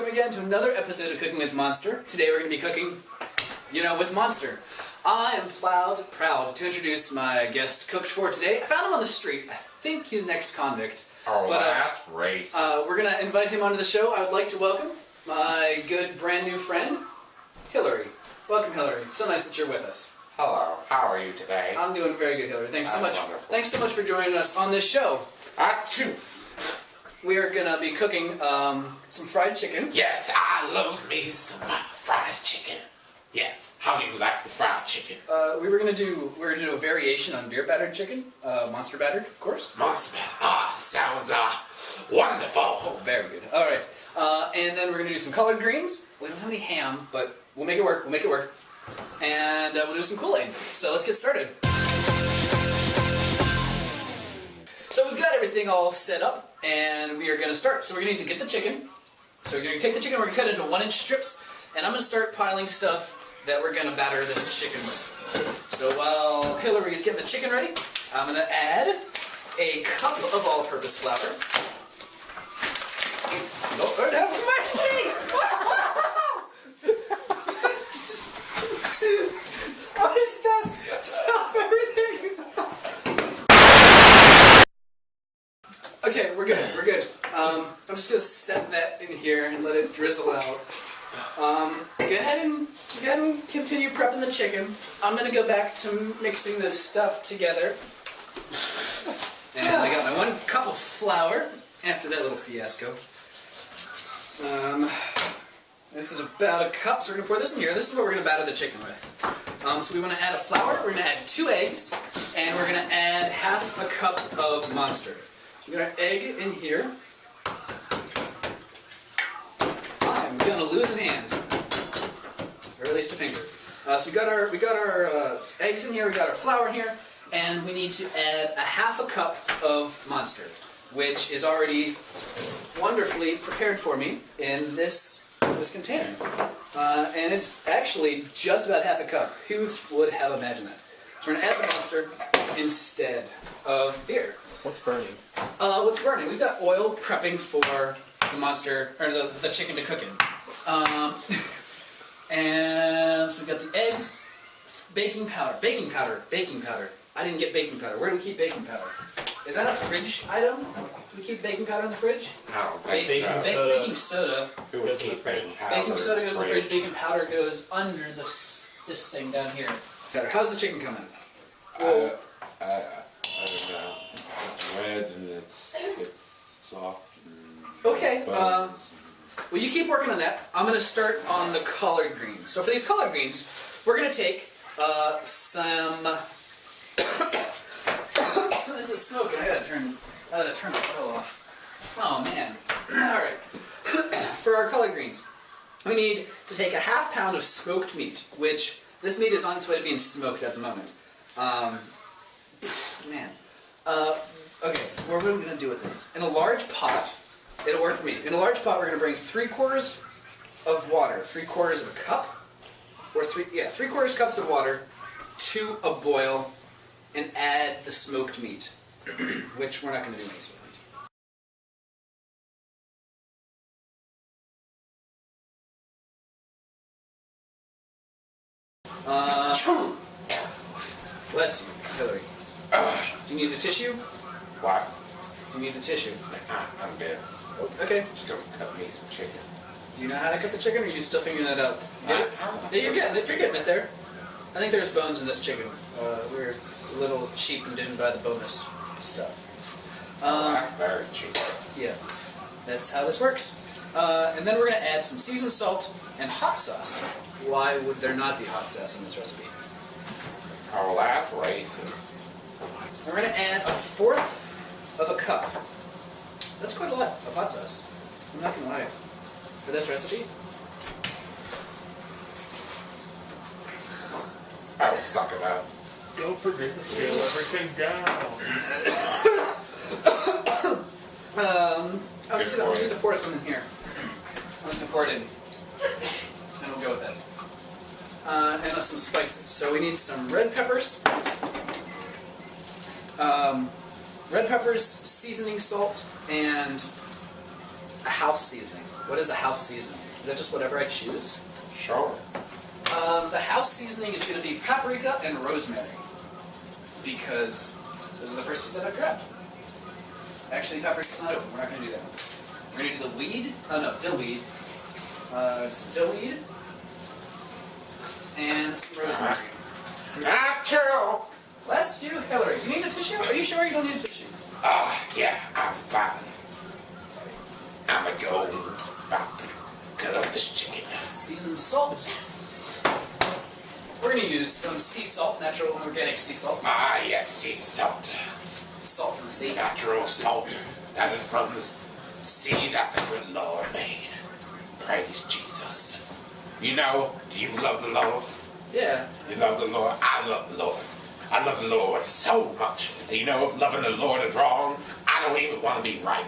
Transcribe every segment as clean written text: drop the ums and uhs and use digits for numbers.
again to another episode of Cooking with Monster. Today we're going to be cooking, with Monster. I am proud to introduce my guest cook for today. I found him on the street. I think he's an ex-convict. Oh, but, that's racist. We're going to invite him onto the show. I would like to welcome my good brand new friend, Hilary. Welcome, Hilary. It's so nice that you're with us. Hello. How are you today? I'm doing very good, Hilary. Thanks so much. Wonderful. Thanks so much for joining us on this show. Achoo! We are going to be cooking some fried chicken. Yes, I love me some fried chicken. Yes. How do you like the fried chicken? We're gonna do a variation on beer battered chicken, monster battered, of course. Monster Battered. Sounds wonderful. Oh, very good. All right, and then we're gonna do some collard greens. We don't have any ham, but we'll make it work. And we'll do some Kool-Aid. So let's get started. So we've got everything all set up, and we are gonna start. So we're gonna need to get the chicken. So we're gonna take the chicken. We're gonna cut it into 1-inch strips, and I'm gonna start piling stuff that we're gonna batter this chicken with. So while Hilary is getting the chicken ready, I'm gonna add a cup of all-purpose flour. Lord have mercy! What is this? Stop everything! Okay, we're good. I'm just gonna set that in here and let it drizzle out. Go ahead and continue prepping the chicken. I'm gonna go back to mixing this stuff together. And I got my 1 cup of flour after that little fiasco. This is about a cup, so we're gonna pour this in here. This is what we're gonna batter the chicken with. So we want to add a flour. We're gonna add 2 eggs, and we're gonna add half a cup of Monster. So we're gonna egg in here. I'm gonna lose a hand, or at least a finger. So we got our eggs in here. We got our flour in here, and we need to add a half a cup of Monster, which is already wonderfully prepared for me in this container. And it's actually just about half a cup. Who would have imagined that? So we're gonna add the Monster instead of beer. What's burning? What's burning? We've got oil prepping for the Monster, or the chicken to cook in. And so we've got the eggs, baking powder. I didn't get baking powder. Where do we keep baking powder? Is that a fridge item? Do we keep baking powder in the fridge? No, Baking soda. Who would keep baking powder? Baking soda goes in the fridge. Baking powder goes under this thing down here. How's the chicken coming? I don't know. It's red and it's soft. Okay. Well, you keep working on that. I'm going to start on the collard greens. So for these collard greens, we're going to take some. This is smoking. I gotta turn the oil off. Oh man. All right. For our collard greens, we need to take a ½ pound of smoked meat, which this meat is on its way to being smoked at the moment. Man. Okay. What are we gonna do with this? In a large pot. It'll work for me. In a large pot, we're going to bring 3/4 of water, 3/4 of a cup, or 3/4 cups of water to a boil, and add the smoked meat, which we're not going to do any smoked meat. Bless you, Hilary. Do you need a tissue? What? Do you need a tissue? I'm good. Okay. Just don't cut me some chicken. Do you know how to cut the chicken, or are you still figuring that out? Yeah, you're getting it there. I think there's bones in this chicken. We're a little cheap and didn't buy the bonus stuff. That's very cheap. Yeah, that's how this works. And then we're going to add some seasoned salt and hot sauce. Why would there not be hot sauce in this recipe? Oh, that's racist. We're going to add 1/4 of a cup. That's quite a lot of hot sauce. I'm not going to lie. For this recipe, I'll suck it up. Don't forget to seal everything down. I'm just going to pour some in here. I'm just going to pour it in. And we'll go with that. And some spices. So we need some red peppers. Red peppers, seasoning salt, and a house seasoning. What is a house seasoning? Is that just whatever I choose? Sure. The house seasoning is going to be paprika and rosemary. Because those are the first two that I've grabbed. Actually, paprika's not open. We're not going to do that. We're going to do the weed. Oh no, dillweed. Some dillweed. And some rosemary. Nacho! Bless you, Hilary. You need a tissue? Are you sure you don't need a tissue? Yeah, I'm fine. I'm a go about to cut up this chicken. Seasoned salt. We're going to use some sea salt, natural and organic sea salt. Yes, sea salt. Salt from the sea. Natural salt. That is from the sea that the good Lord made. Praise Jesus. You know, do you love the Lord? Yeah. You love the Lord? I love the Lord. I love the Lord so much. And you know, if loving the Lord is wrong, I don't even want to be right.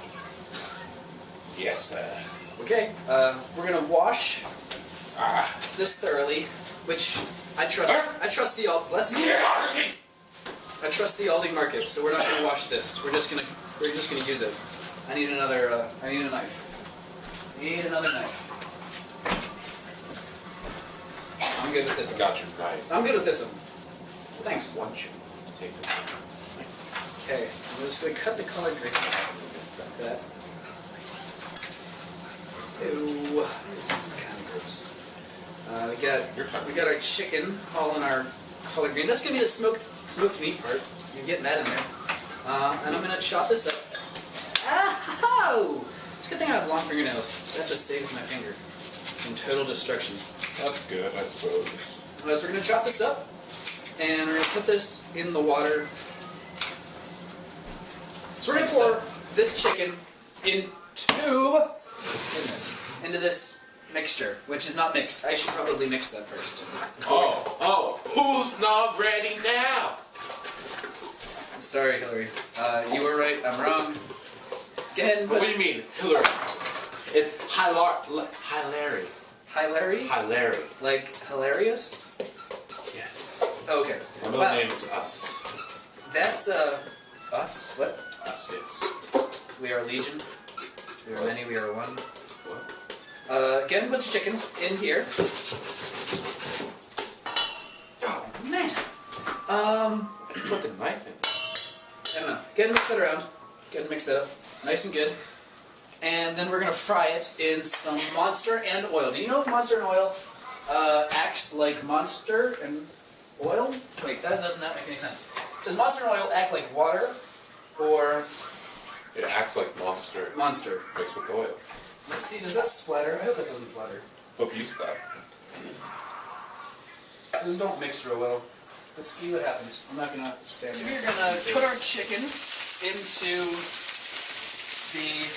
Yes, sir. Okay, we're going to wash this thoroughly, which I trust the bless you. I trust the Aldi market, so we're not going to wash this. We're just going to use it. I need another. I need a knife. I need another knife. I'm good with this one. Got your knife. I'm good with this one. Thanks. Want you to take this one. Okay, I'm just going to cut the collard greens like that. Ew, this is kind of gross. We got our chicken all in our collard greens. That's going to be the smoked meat part. You're getting that in there. And I'm going to chop this up. Ow! It's a good thing I have long fingernails. That just saved my finger from total destruction. That's good, I suppose. So we're going to chop this up, and we're going to put this in the water. So we're going to pour this chicken into this mixture, which is not mixed. I should probably mix that first. Who's not ready now? I'm sorry, Hilary. You were right. I'm wrong. Go ahead and What put... do you mean? It's Hilary. It's Hilary. Hilary? Hilary. Like hilarious? Yes. Okay. My middle name is Us. That's, us? What? Us, yes. We are legion. We are many, we are one. What? Again, put the chicken in here. Oh, man. Put the knife in. I don't know. Go ahead and mix that around. Go ahead and mix that up. Nice and good. And then we're going to fry it in some Monster and oil. Do you know if Monster and oil acts like Monster and oil? Wait, that does not make any sense. Does Monster and oil act like water or It acts like Monster Monster? mixed with oil. Let's see, does that splatter? I hope that doesn't splatter. Hope you splatter. Those don't mix real well. Let's see what happens. I'm not going to stand there. We're going to put our chicken into the...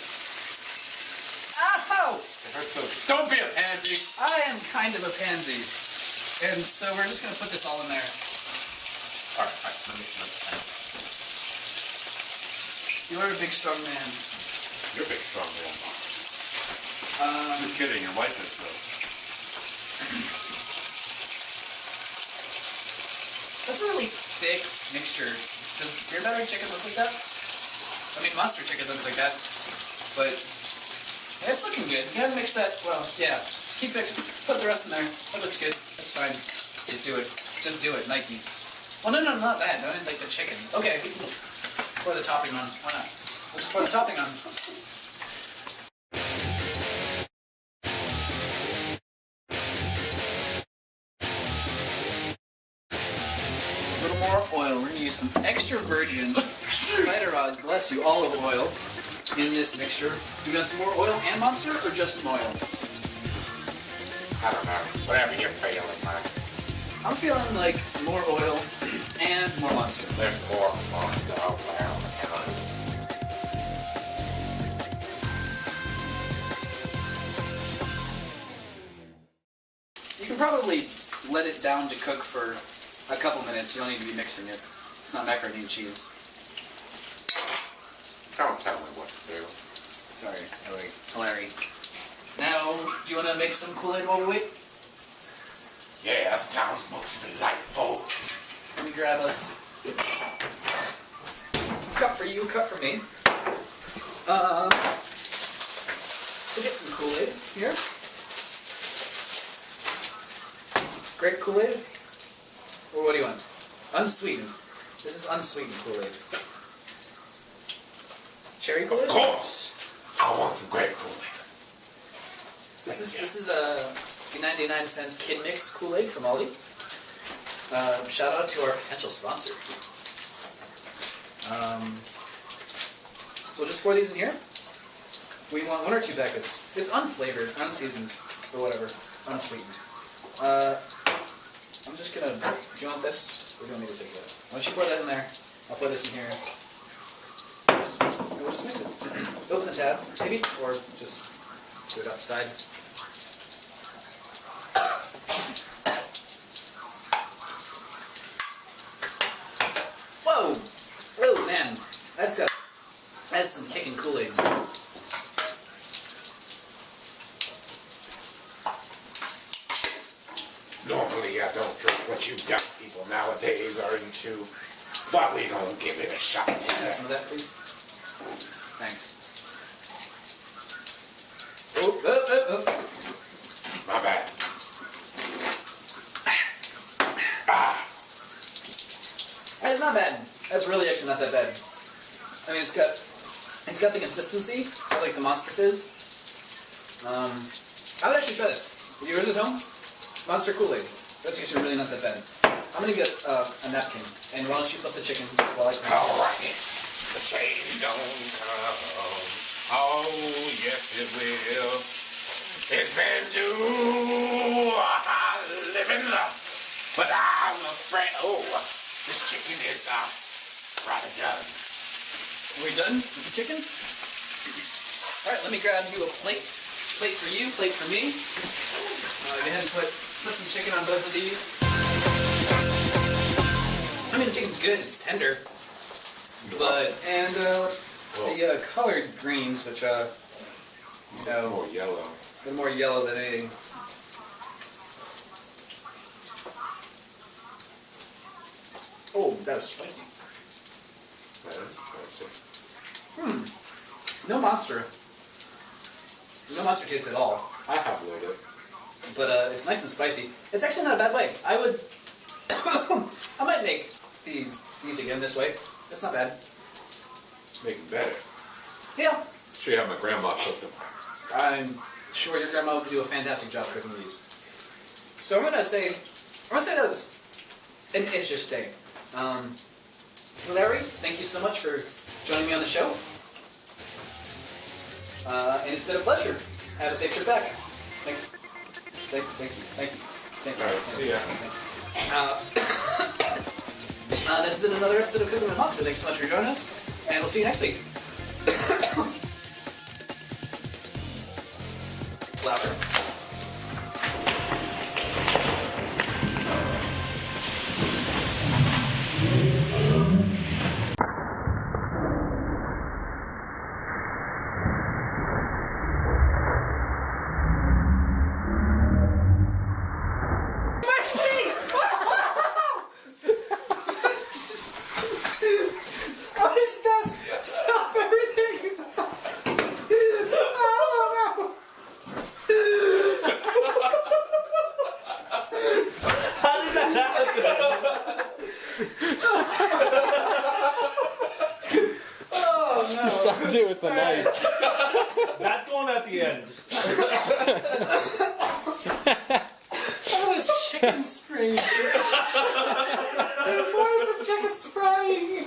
Ow! It hurts so. Don't be a pansy! I am kind of a pansy. And so we're just going to put this all in there. Alright, let me. You are a big, strong man. You're a big, strong man. Just kidding, your wife is though. That's a really thick mixture. Does your battered chicken look like that? I mean, monster chicken looks like that. But yeah, it's looking good. You haven't mixed that. Well, yeah. Keep mixing. Put the rest in there. That looks good. That's fine. Just do it. Just do it, Nike. Well, no, not that. No, I didn't like the chicken. Okay, we can pour the topping on. Why not? We'll just pour the topping on. A little more oil. We're going to use some extra virgin Vitaraz, bless you, olive oil in this mixture. Do you want some more oil and Monster or just oil? I don't know. Whatever you're feeling, man. I'm feeling like more oil and more Monster. There's more Monster out there on the counter. You can probably let it down to cook for a couple minutes. You don't need to be mixing it. It's not macaroni and cheese. Don't tell me what to do. Sorry, Hilary. Now, do you want to make some Kool-Aid while we wait? Yeah, that sounds most delightful. Let me grab us. Cup for you, cup for me. So get some Kool-Aid here. Grape Kool-Aid? Or what do you want? Unsweetened. This is unsweetened Kool-Aid. Cherry Kool-Aid? Of course! I want some grape Kool-Aid. This is a 99 cents Kid Mix Kool-Aid from Aldi. Shout out to our potential sponsor. So we'll just pour these in here. We want 1 or 2 packets. It's unflavored, unseasoned, or whatever, unsweetened. I'm just gonna. Do you want this? Or do you want me to take that? Why don't you pour that in there? I'll put this in here. And we'll just mix it. Open the tab, maybe, or just do it upside. Whoa! Oh man, that's some kicking Kool-Aid. Normally I don't drink what you young people nowadays are into, but we gonna give it a shot. Have some of that, please. Thanks. Oh. My bad. That's not bad. That's really actually not that bad. I mean, it's got the consistency of like the Monster Fizz. I would actually try this. Viewers at home, Monster Kool-Aid. That's actually really not that bad. I'm gonna get a napkin, and why don't you flip the chicken while I clean? Alright. The change don't come. Oh, yes it will. It's been due a living love. But I'm afraid, this chicken is rather done. Are we done with the chicken? Alright, let me grab you a plate. Plate for you, plate for me. Go ahead and put some chicken on both of these. I mean, the chicken's good, it's tender. But, and the colored greens, which, More yellow. they're more yellow than anything. Oh, that's spicy. No monster. No monster taste at all. I have a little bit. But it's nice and spicy. It's actually not a bad way. I would... I might make these again this way. It's not bad. Make it better. Yeah. Should have my grandma cook them. I'm sure your grandma would do a fantastic job cooking these. So I'm gonna say that was an interesting. Hilary, thank you so much for joining me on the show. And it's been a pleasure. Have a safe trip back. Thanks. Thank you. Alright, see ya. This has been another episode of Cooking with Monster. Thanks so much for joining us, and we'll see you next week. Louder. What is this? Stop everything! Oh no! How did that happen? Oh no! Started it with the knife. That's going at the end. That was chicken spraying. Why is the chicken spraying?